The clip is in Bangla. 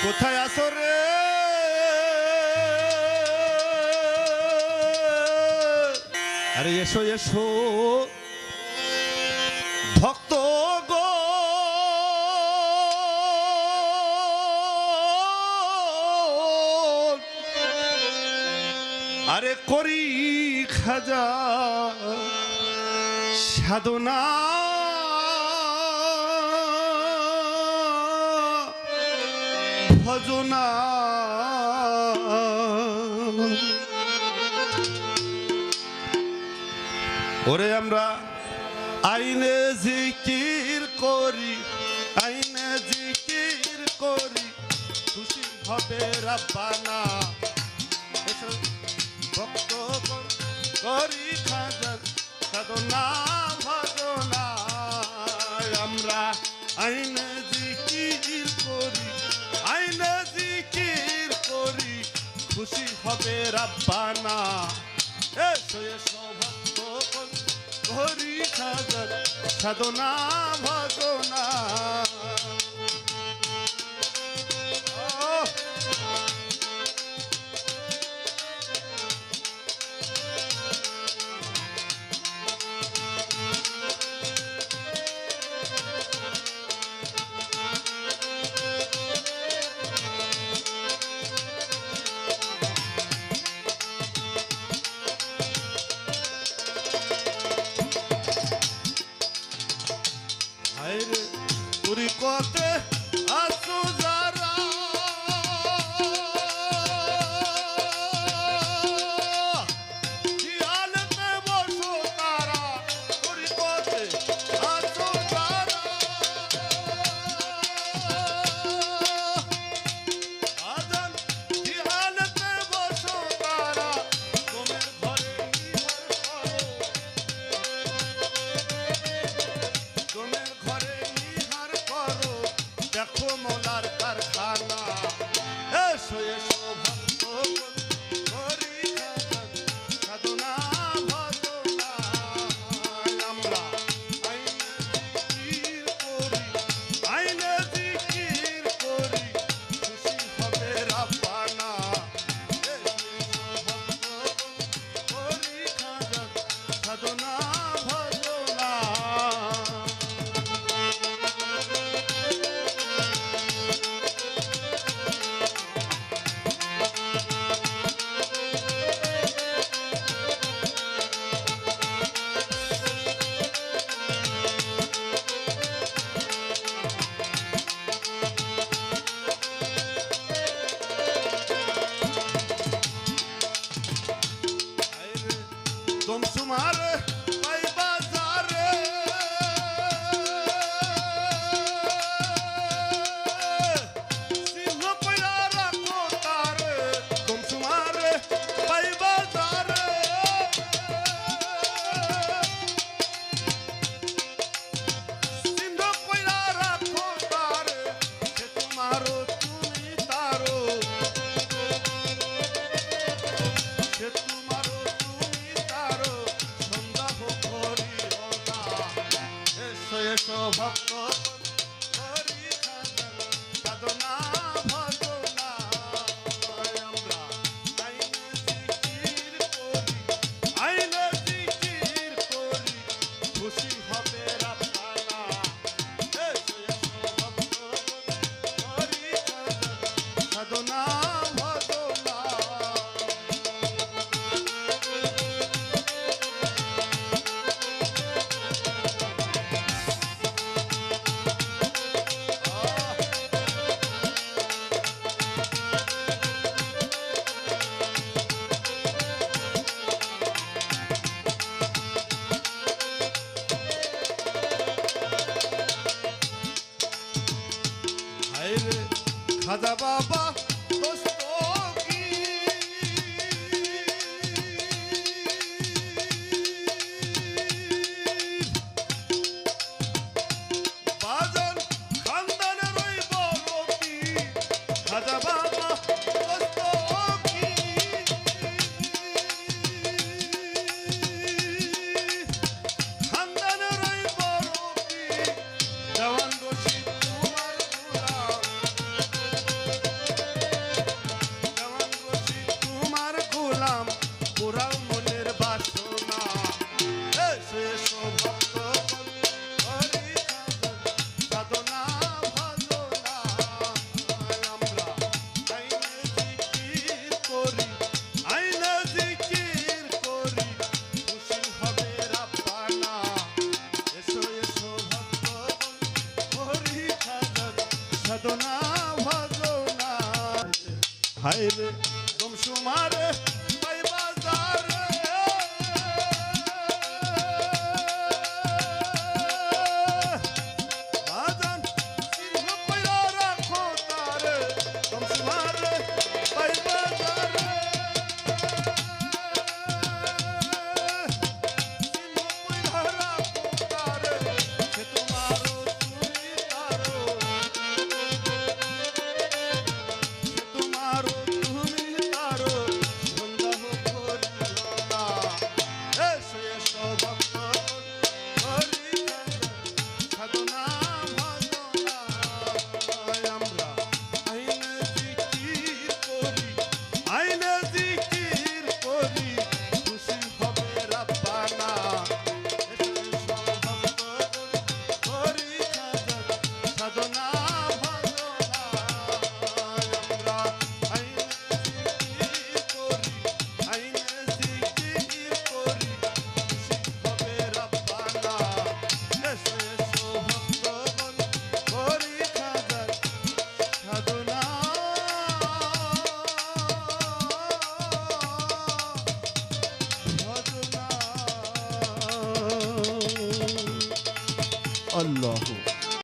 কোথায় আছো রে আরে এসো এসো ভক্ত গো আরে করি খাজা সাধনা ভজনা ওরে আমরা আইনে জিকির করি আইনে জিকির করি খুশি হবে রাব্বানা ভক্ত করি খাজার সাধনা ভজনা আমরা আইনে জিকির করি আইনে জিকির করি খুশি হবে রাব্বানা এসো এসো ভক্ত করি খাজার সাধনা ভজনা তুরি কতে আসু যারা জিয়ালতে বসো তারা তুরি কতে আসু যারা আজান জিয়ালতে বসো তারা তোমার ঘরে তোমার ঘরে দেখো মোলার কারখানা এসো এসো ভক্ত করি সাধনা ভজনা আমরা আইনে জিকির করি আইনে জিকির করি খুশি হবে রাব্বানা এসো ভক্ত করি সাধনা ভজনা তোমার বাজারে সিংহ পয়লা রাখো তারে তোমার বাজারে সিংহ পয়লা রাখো তারে সে তোমারও তুমি তারো সে তোমারও এসো ভক্ত করি সাধনা ভজনা আমরা আইনে জিকির করি আইনে জিকির করি খুশি হবে রাব্বানা এসো এসো ভক্ত করি সাধনা ভজনা খাজা বাবা বাজন খানদানের ওই বড় পীর খাজা বাবা খানদানের ওই বড় পীর দেওয়ান রশিদ তোমার হায় রে